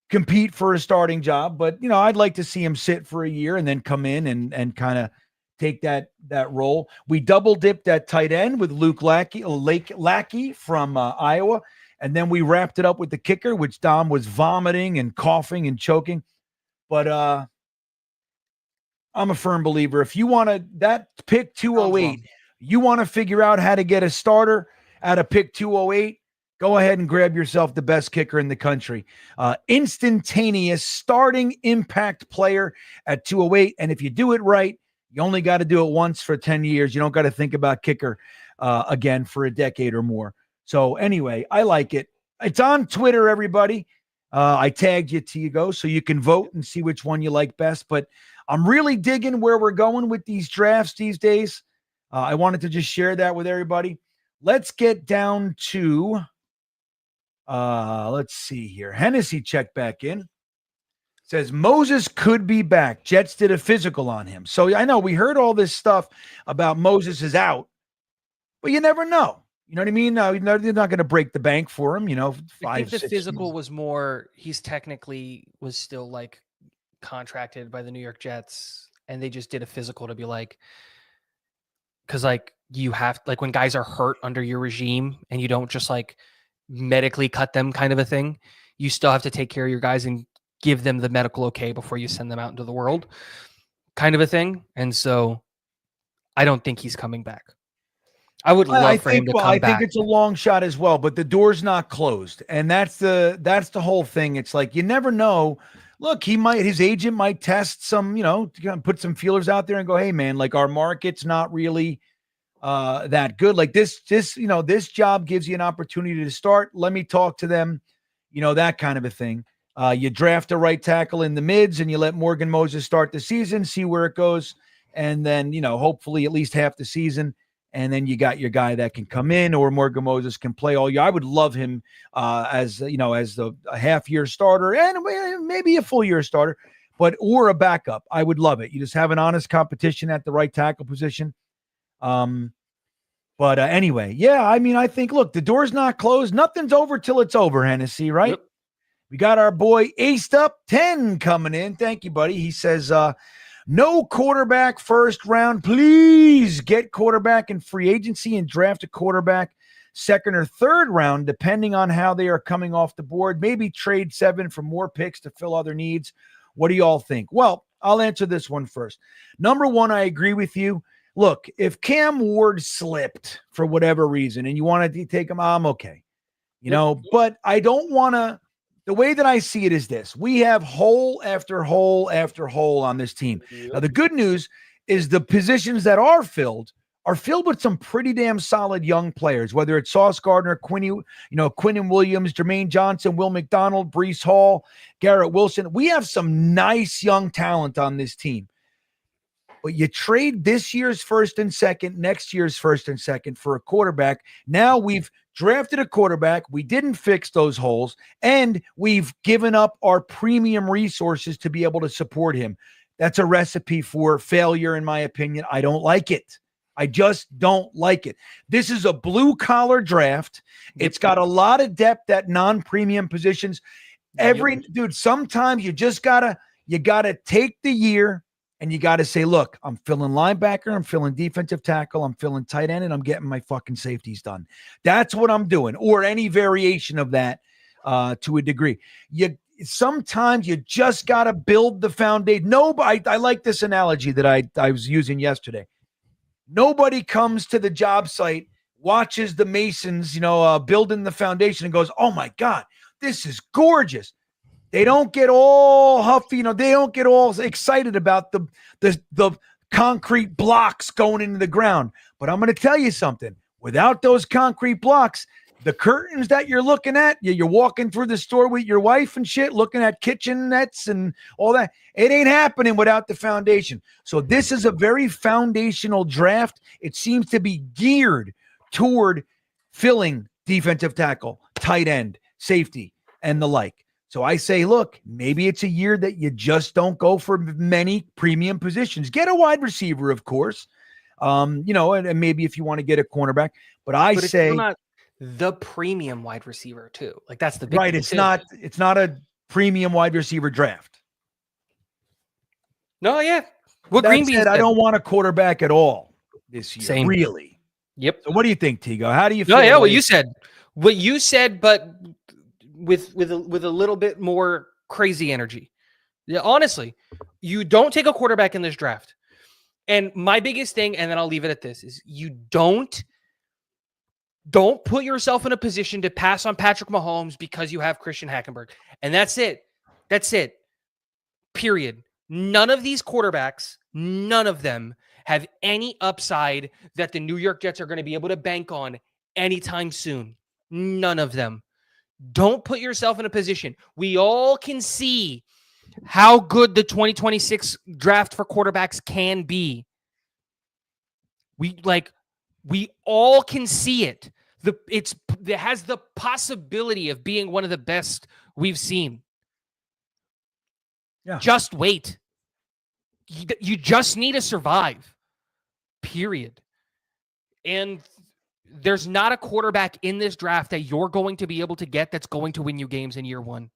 compete for a starting job, but I'd like to see him sit for a year and then come in and kind of take that role. We double dipped at tight end with Luke Lackey from Iowa. And then we wrapped it up with the kicker, which Dom was vomiting and coughing and choking. But I'm a firm believer. If you want that pick 208, you want to figure out how to get a starter at a pick 208, go ahead and grab yourself the best kicker in the country. Instantaneous starting impact player at 208. And if you do it right, you only got to do it once for 10 years. You don't got to think about kicker again for a decade or more. So anyway, I like it. It's on Twitter, everybody. I tagged you, Tigo, so you can vote and see which one you like best. But I'm really digging where we're going with these drafts these days. I wanted to just share that with everybody. let's get down to, let's see here. Hennessy checked back in. Says Moses could be back. Jets did a physical on him. So I know we heard all this stuff about Moses is out, but you never know. You know what I mean? They're not going to break the bank for him. 5, I think the 6 physical years. was more. He's technically was still like contracted by the New York Jets, and they just did a physical to be like, because like you have like when guys are hurt under your regime and you don't just like medically cut them, kind of a thing. You still have to take care of your guys and give them the medical okay before you send them out into the world, kind of a thing. And so I don't think he's coming back. I would love for him to come back. I think it's a long shot as well, but the door's not closed. And that's the whole thing. It's like, you never know. Look, his agent might test some, put some feelers out there and go, hey man, like our market's not really that good. Like this job gives you an opportunity to start. Let me talk to them, that kind of a thing. You draft a right tackle in the mids and you let Morgan Moses start the season, see where it goes. And then, hopefully at least half the season. And then you got your guy that can come in, or Morgan Moses can play all year. I would love him as a half-year starter and maybe a full-year starter, or a backup. I would love it. You just have an honest competition at the right tackle position. But anyway, yeah, I mean, I think, look, the door's not closed. Nothing's over till it's over, Hennessy, right? Yep. We got our boy Aced Up 10 coming in. Thank you, buddy. He says, no quarterback first round. Please get quarterback in free agency and draft a quarterback second or third round, depending on how they are coming off the board. Maybe trade 7 for more picks to fill other needs. What do you all think? Well, I'll answer this one first. Number one, I agree with you. Look, if Cam Ward slipped for whatever reason and you wanted to take him, I'm okay. But I don't want to. The way that I see it is this. We have hole after hole after hole on this team. Yep. Now, the good news is the positions that are filled with some pretty damn solid young players, whether it's Sauce Gardner, Quinnen Williams, Jermaine Johnson, Will McDonald, Breece Hall, Garrett Wilson. We have some nice young talent on this team. But you trade this year's first and second, next year's first and second for a quarterback. Now we've drafted a quarterback. We didn't fix those holes, and we've given up our premium resources to be able to support him. That's a recipe for failure, in my opinion. I don't like it. I just don't like it. This is a blue-collar draft. It's got a lot of depth at non-premium positions. Dude, sometimes you just gotta take the year. And you got to say, look, I'm filling linebacker, I'm filling defensive tackle, I'm filling tight end, and I'm getting my fucking safeties done. That's what I'm doing, or any variation of that to a degree. Sometimes you just got to build the foundation. I like this analogy that I was using yesterday. Nobody comes to the job site, watches the masons, building the foundation and goes, oh my God, this is gorgeous. They don't get all huffy, they don't get all excited about the concrete blocks going into the ground. But I'm going to tell you something. Without those concrete blocks, the curtains that you're looking at, you're walking through the store with your wife and shit, looking at kitchen nets and all that. It ain't happening without the foundation. So this is a very foundational draft. It seems to be geared toward filling defensive tackle, tight end, safety, and the like. So I say, look, maybe it's a year that you just don't go for many premium positions. Get a wide receiver, of course, and maybe if you want to get a cornerback. But it's say not the premium wide receiver too. Like that's the big right. It's not a premium wide receiver draft. No, yeah. What GreenBean? I don't want a quarterback at all this year. Same. Really. Yep. So what do you think, Tigo? How do you feel? No, yeah. What you said, but with a little bit more crazy energy. Yeah, honestly, you don't take a quarterback in this draft. And my biggest thing, and then I'll leave it at this, is you don't put yourself in a position to pass on Patrick Mahomes because you have Christian Hackenberg. And that's it. That's it. Period. None of these quarterbacks, none of them have any upside that the New York Jets are going to be able to bank on anytime soon. None of them. Don't put yourself in a position. We all can see how good the 2026 draft for quarterbacks can be. We all can see it. It has the possibility of being one of the best we've seen. Yeah. Just wait. You just need to survive. Period. And there's not a quarterback in this draft that you're going to be able to get that's going to win you games in year one.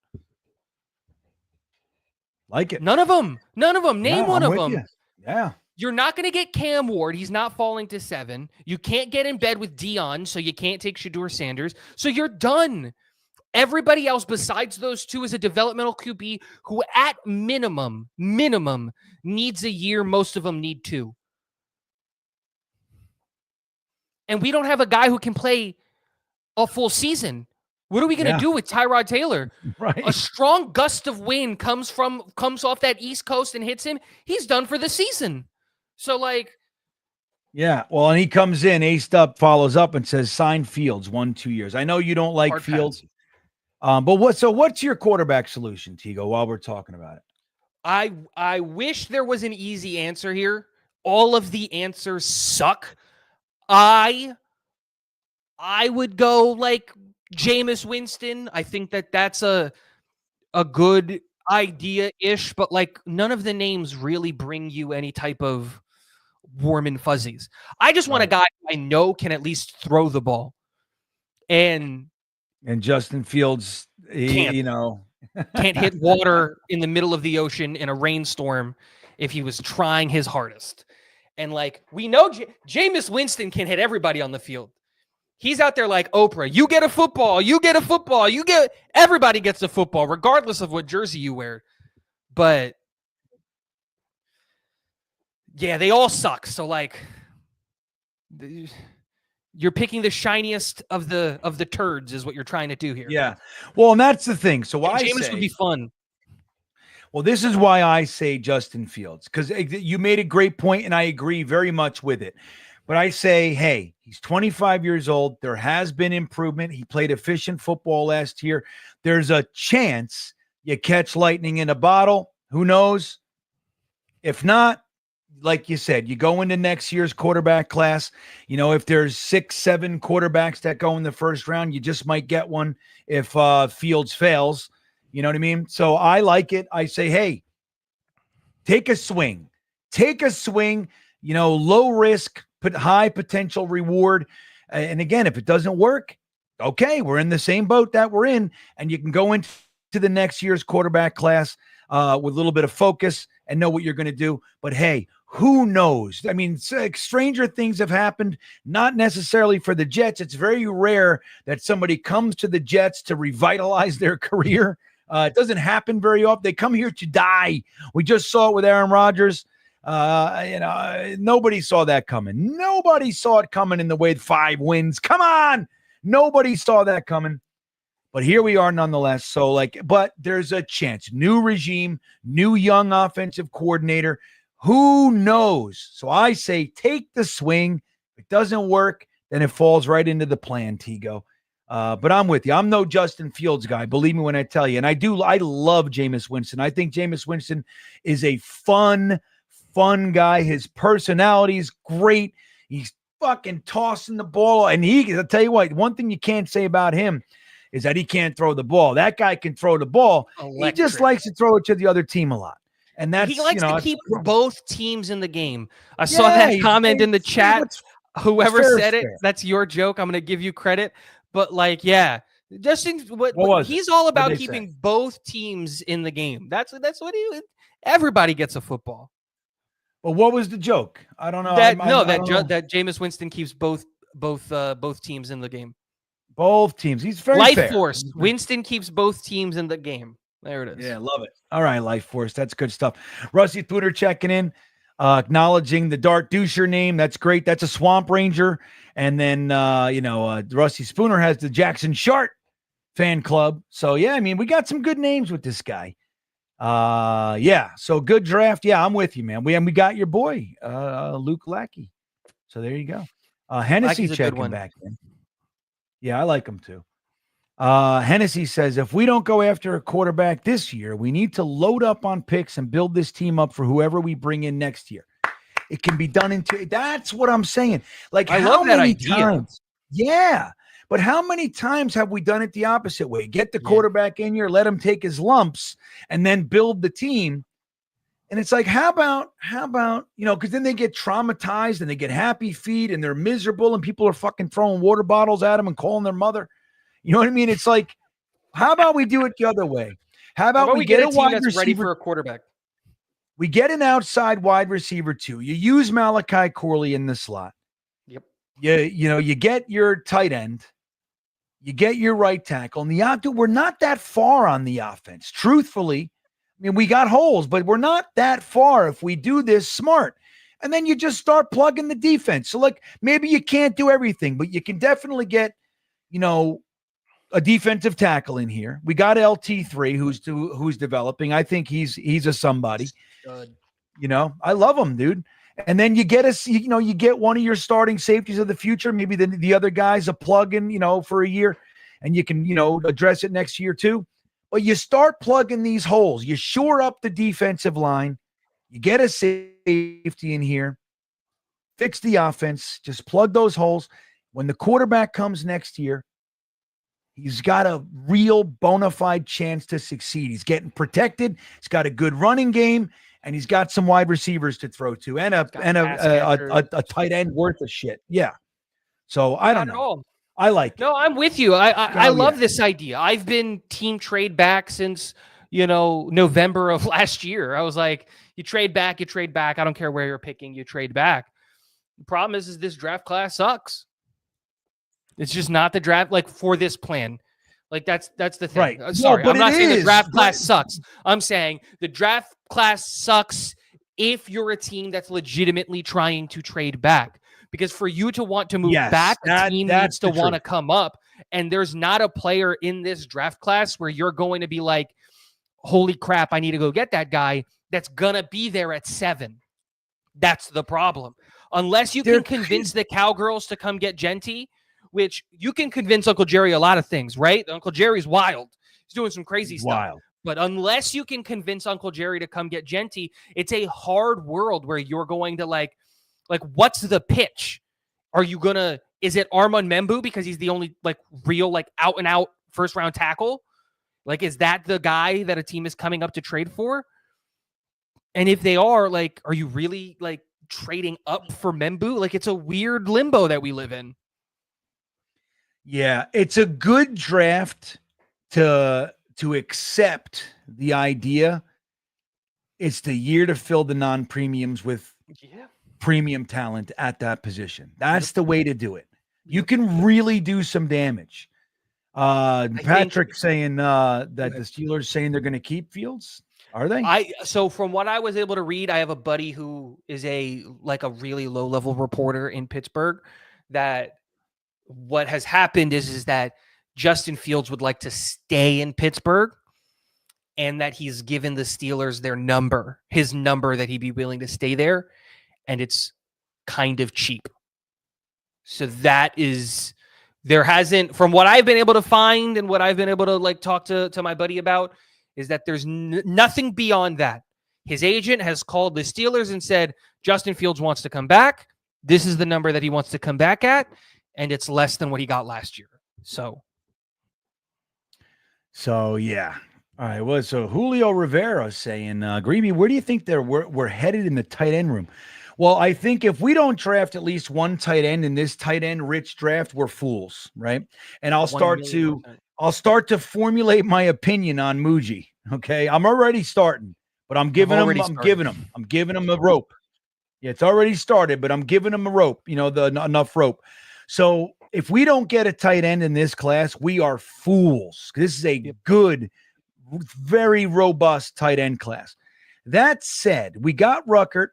Like it. None of them. Name one of them. Yeah. You're not going to get Cam Ward. He's not falling to 7. You can't get in bed with Dion, so you can't take Shedeur Sanders. So you're done. Everybody else besides those two is a developmental QB who at minimum needs a year. Most of them need 2. And we don't have a guy who can play a full season. What are we going to do with Tyrod Taylor? Right. A strong gust of wind comes off that East Coast and hits him. He's done for the season. So yeah. Well, and he comes in, aced up, follows up and says, sign Fields 1-2 years. I know you don't like Fields. But what's your quarterback solution, Tigo, while we're talking about it? I wish there was an easy answer here. All of the answers suck. I would go like Jameis Winston. I think that's a good idea-ish, but like none of the names really bring you any type of warm and fuzzies. I just want a guy I know can at least throw the ball. And Justin Fields, can't hit water in the middle of the ocean in a rainstorm if he was trying his hardest. And like we know Jameis Winston can hit everybody on the field. He's out there like Oprah. You get a football. Everybody gets a football, regardless of what jersey you wear. But yeah, they all suck. So like, you're picking the shiniest of the turds, is what you're trying to do here. Yeah. Well, and that's the thing. So why Jameis would be fun. Well, this is why I say Justin Fields, because you made a great point, and I agree very much with it. But I say, hey, he's 25 years old. There has been improvement. He played efficient football last year. There's a chance you catch lightning in a bottle. Who knows? If not, like you said, you go into next year's quarterback class. If there's 6-7 quarterbacks that go in the first round, you just might get one if Fields fails. You know what I mean? So I like it. I say, hey, take a swing. Low risk, but high potential reward. And again, if it doesn't work, okay, we're in the same boat that we're in, and you can go into the next year's quarterback class with a little bit of focus and know what you're going to do. But hey, who knows? I mean, stranger things have happened, not necessarily for the Jets. It's very rare that somebody comes to the Jets to revitalize their career. It doesn't happen very often. They come here to die. We just saw it with Aaron Rodgers. Nobody saw that coming. Nobody saw it coming in the way 5 wins. Come on. Nobody saw that coming. But here we are nonetheless. So but there's a chance. New regime, new young offensive coordinator. Who knows? So I say take the swing. If it doesn't work, then it falls right into the plan, Tigo. But I'm with you. I'm no Justin Fields guy. Believe me when I tell you. And I love Jameis Winston. I think Jameis Winston is a fun guy. His personality is great. He's fucking tossing the ball. And I'll tell you what, one thing you can't say about him is that he can't throw the ball. That guy can throw the ball. Electric. He just likes to throw it to the other team a lot. And that's, he likes to keep both teams in the game. I saw that comment in the chat. Whoever said it, that's your joke. I'm going to give you credit. But Justin, he's all about keeping both teams in the game. That's what everybody gets a football. Well, what was the joke? I don't know. That Jameis Winston keeps both teams in the game. Both teams. He's very Life fair. Force. Winston keeps both teams in the game. There it is. Yeah, love it. All right, Life Force. That's good stuff. Rusty Thuder checking in, acknowledging the Dart Doucher name. That's great. That's a Swamp Ranger. And then, Rusty Spooner has the Jackson Shart fan club. So, yeah, I mean, we got some good names with this guy. So good draft. Yeah, I'm with you, man. We got your boy, Luke Lackey. So there you go. Hennessy checking back in. Yeah, I like him too. Hennessy says, if we don't go after a quarterback this year, we need to load up on picks and build this team up for whoever we bring in next year. It can be done into. That's what I'm saying. Like, I how love that many idea. times? Yeah. But how many times have we done it the opposite way? Get the quarterback in here, let him take his lumps, and then build the team. And it's like, how about, because then they get traumatized and they get happy feet and they're miserable and people are fucking throwing water bottles at them and calling their mother. You know what I mean? It's like, how about we do it the other way? How about we get a team wide that's receiver ready for a quarterback? We get an outside wide receiver too. You use Malachi Corley in the slot. Yep. You get your tight end. You get your right tackle. And we're not that far on the offense. Truthfully, I mean, we got holes, but we're not that far if we do this smart. And then you just start plugging the defense. So, like, maybe you can't do everything, but you can definitely get, a defensive tackle in here. We got LT3 who's developing. I think he's a somebody. Good. I love him, dude. And then you get you get one of your starting safeties of the future. Maybe the other guy's a plug-in, for a year, and you can, address it next year too. But you start plugging these holes. You shore up the defensive line. You get a safety in here. Fix the offense. Just plug those holes. When the quarterback comes next year, he's got a real bona fide chance to succeed. He's getting protected. He's got a good running game, and he's got some wide receivers to throw to, and a tight end worth of shit. Yeah. So I don't know. I like it. No, I'm with you. I love this idea. I've been team trade back since November of last year. I was like, you trade back. I don't care where you're picking. You trade back. The problem is this draft class sucks. It's just not the draft for this plan. Like that's the thing. Right. Sorry, I'm not saying the draft class sucks. I'm saying the draft class sucks if you're a team that's legitimately trying to trade back. Because for you to want to move back, a team needs to want to come up. And there's not a player in this draft class where you're going to be like, holy crap, I need to go get that guy that's going to be there at 7. That's the problem. Unless you can convince the Cowgirls to come get Genty, which you can convince Uncle Jerry a lot of things, right? Uncle Jerry's wild. He's doing some crazy stuff. But unless you can convince Uncle Jerry to come get Genty, it's a hard world where you're going to like, what's the pitch? Is it Armand Membu because he's the only real out and out first round tackle? Is that the guy that a team is coming up to trade for? And if they are you really trading up for Membu? It's a weird limbo that we live in. Yeah, it's a good draft to accept the idea. It's the year to fill the non-premiums with premium talent at that position. That's the way to do it. You can really do some damage. Patrick saying that the Steelers saying they're going to keep Fields. Are they? So from what I was able to read, I have a buddy who is a really low level reporter in Pittsburgh that what has happened is that Justin Fields would like to stay in Pittsburgh and that he's given the Steelers his number that he'd be willing to stay there. And it's kind of cheap. So there hasn't, from what I've been able to find and what I've been able to talk to my buddy about, is that there's nothing beyond that. His agent has called the Steelers and said, Justin Fields wants to come back. This is the number that he wants to come back at. And it's less than what he got last year. So yeah. All right. Well, so Julio Rivera saying, GreenBean, where do you think we're headed in the tight end room? Well, I think if we don't draft at least one tight end in this tight end rich draft, we're fools, right? And I'll start to formulate my opinion on Muji. Okay, I'm already starting, but I'm giving him a rope. Yeah, it's already started, but I'm giving him a rope. Enough rope. So if we don't get a tight end in this class, we are fools. This is a good, very robust tight end class. That said, we got Ruckert.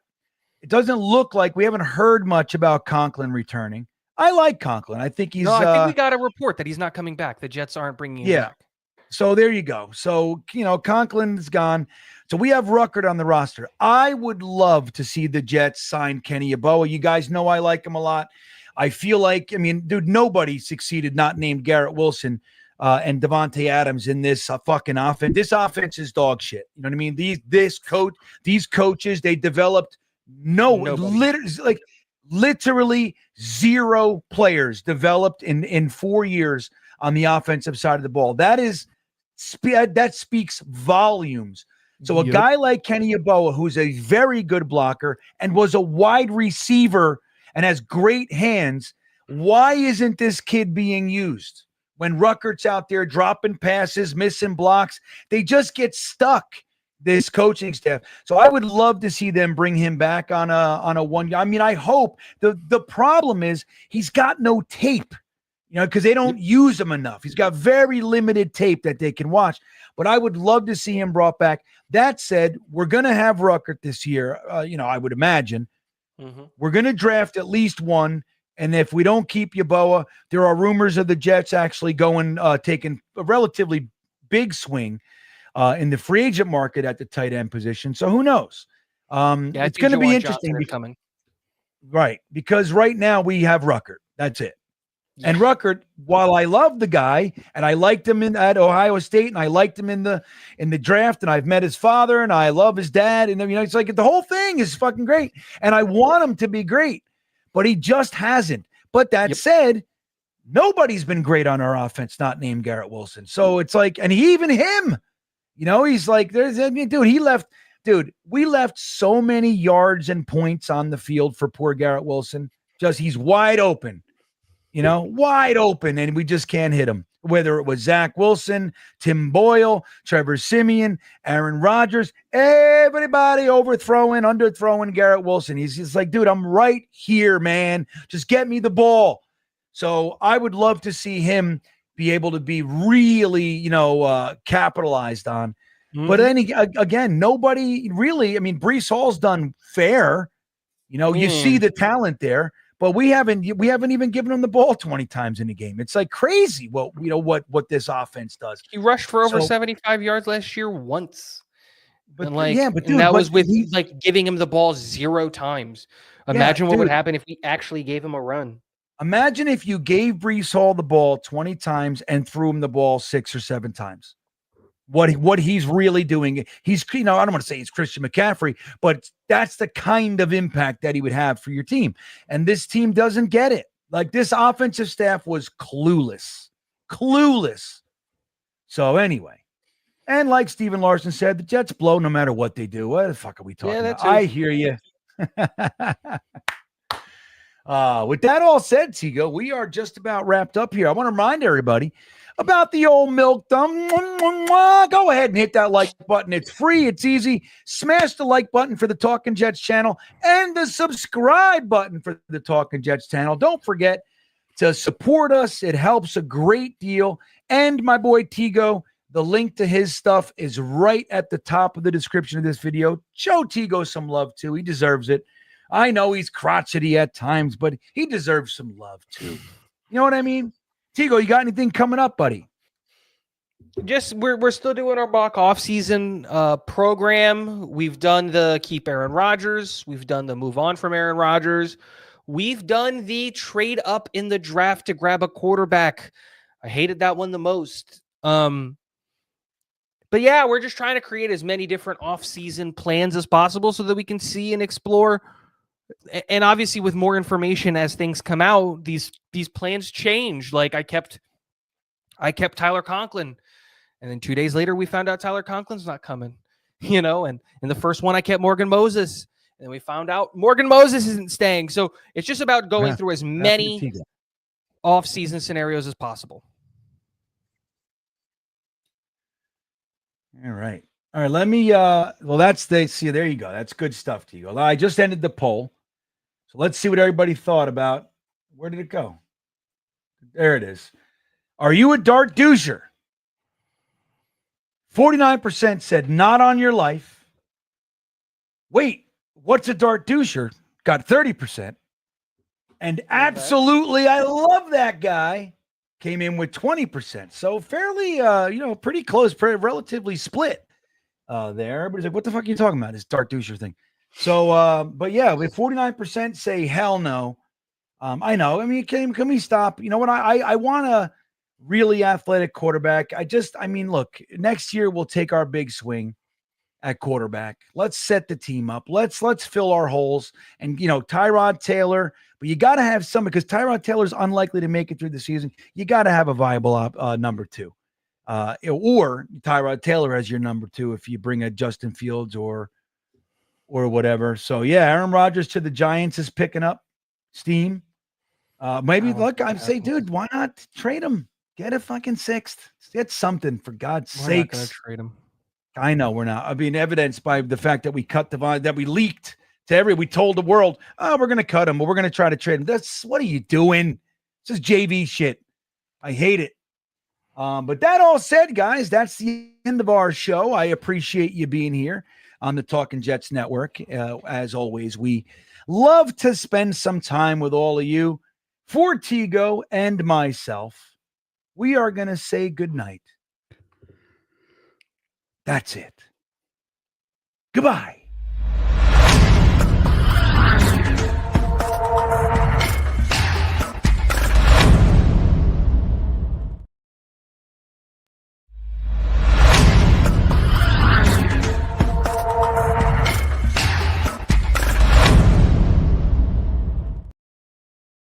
It doesn't look like we haven't heard much about Conklin returning. I like Conklin. I think he's. No, I think we got a report that he's not coming back. The Jets aren't bringing him back. So there you go. So, Conklin's gone. So we have Ruckert on the roster. I would love to see the Jets sign Kenny Yeboah. You guys know I like him a lot. I feel like, dude, nobody succeeded not named Garrett Wilson and Devontae Adams in this fucking offense. This offense is dog shit. You know what I mean? These coaches, they developed No, Nobody. literally 0 players developed in 4 years on the offensive side of the ball. That speaks volumes. So a guy like Kenny Yeboah, who's a very good blocker and was a wide receiver and has great hands, why isn't this kid being used? When Ruckert's out there dropping passes, missing blocks, they just get stuck, this coaching staff. So I would love to see them bring him back on a one. I mean, I hope. The problem is he's got no tape, because they don't use him enough. He's got very limited tape that they can watch. But I would love to see him brought back. That said, we're going to have Ruckert this year, I would imagine. Mm-hmm. We're going to draft at least one. And if we don't keep Yeboah, there are rumors of the Jets actually taking a relatively big swing in the free agent market at the tight end position. So who knows? It's going to be interesting. Coming. Right. Because right now we have Ruckert. That's it. And Ruckert, while I love the guy and I liked him at Ohio State and I liked him in the draft and I've met his father and I love his dad and it's like the whole thing is fucking great and I want him to be great, but he just hasn't. But that said, nobody's been great on our offense not named Garrett Wilson. So it's like, and even him, he's like, we left so many yards and points on the field for poor Garrett Wilson. He's wide open. Wide open, and we just can't hit him. Whether it was Zach Wilson, Tim Boyle, Trevor Siemian, Aaron Rodgers, everybody underthrowing Garrett Wilson. He's just like, dude, I'm right here, man. Just get me the ball. So I would love to see him be able to be really, capitalized on. Mm-hmm. But again, nobody really. I mean, Breece Hall's done fair. You see the talent there. But we haven't even given him the ball 20 times in a game. It's like crazy what this offense does. He rushed for over 75 yards last year once. But that was with giving him the ball 0 times. Imagine what would happen if we actually gave him a run. Imagine if you gave Breece Hall the ball 20 times and threw him the ball 6 or 7 times. What he's really doing. He's, I don't want to say he's Christian McCaffrey, but that's the kind of impact that he would have for your team. And this team doesn't get it. Like, this offensive staff was clueless. So anyway, and like Steven Larson said, the Jets blow no matter what they do. What the fuck are we talking about? I hear you. With that all said, Tigo, we are just about wrapped up here. I want to remind everybody about the old milk thumb. Go ahead and hit that like button. It's free. It's easy. Smash the like button for the Talking Jets channel and the subscribe button for the Talking Jets channel. Don't forget to support us. It helps a great deal. And my boy Tigo, the link to his stuff is right at the top of the description of this video. Show Tigo some love too. He deserves it. I know he's crotchety at times, but he deserves some love too. You know what I mean? Tigo, you got anything coming up, buddy? Just we're still doing our mock off-season program. We've done the keep Aaron Rodgers. We've done the move on from Aaron Rodgers. We've done the trade up in the draft to grab a quarterback. I hated that one the most. But yeah, we're just trying to create as many different off-season plans as possible so that we can see and explore. And obviously, with more information as things come out, these plans change. Like I kept Tyler Conklin, and then 2 days later we found out Tyler Conklin's not coming. And in the first one I kept Morgan Moses, and then we found out Morgan Moses isn't staying. So it's just about going through as many off-season scenarios as possible. All right. Let me there you go. That's good stuff, Tigo. I just ended the poll. So let's see what everybody thought about. Where did it go? There it is. Are you a dart doucher? 49% said not on your life. Wait, what's a dart doucher? Got 30%. And absolutely, I love that guy. Came in with 20%. So fairly, pretty close, relatively split there. Everybody's like, what the fuck are you talking about? This dart doucher thing. So, but yeah, with 49% say hell no. I know. I mean, can we stop? You know what? I want a really athletic quarterback. Look, next year we'll take our big swing. at quarterback. Let's set the team up. Let's fill our holes. And, Tyrod Taylor, but you got to have somebody, because Tyrod Taylor's unlikely to make it through the season. You got to have a viable number two. Or Tyrod Taylor as your number two if you bring a Justin Fields or whatever. So, yeah, Aaron Rodgers to the Giants is picking up steam. Maybe, look, I'm saying, dude, why not trade him? Get a fucking sixth. Get something, for God's sakes. We're not going to trade him. I know we're not. I mean, evidenced by the fact that we cut that we leaked to we told the world, oh, we're going to cut him, but we're going to try to trade him. What are you doing? This is JV shit. I hate it. But that all said, guys, that's the end of our show. I appreciate you being here on the Talking Jets Network. As always, we love to spend some time with all of you. For Tigo and myself, we are going to say goodnight. That's it. Goodbye.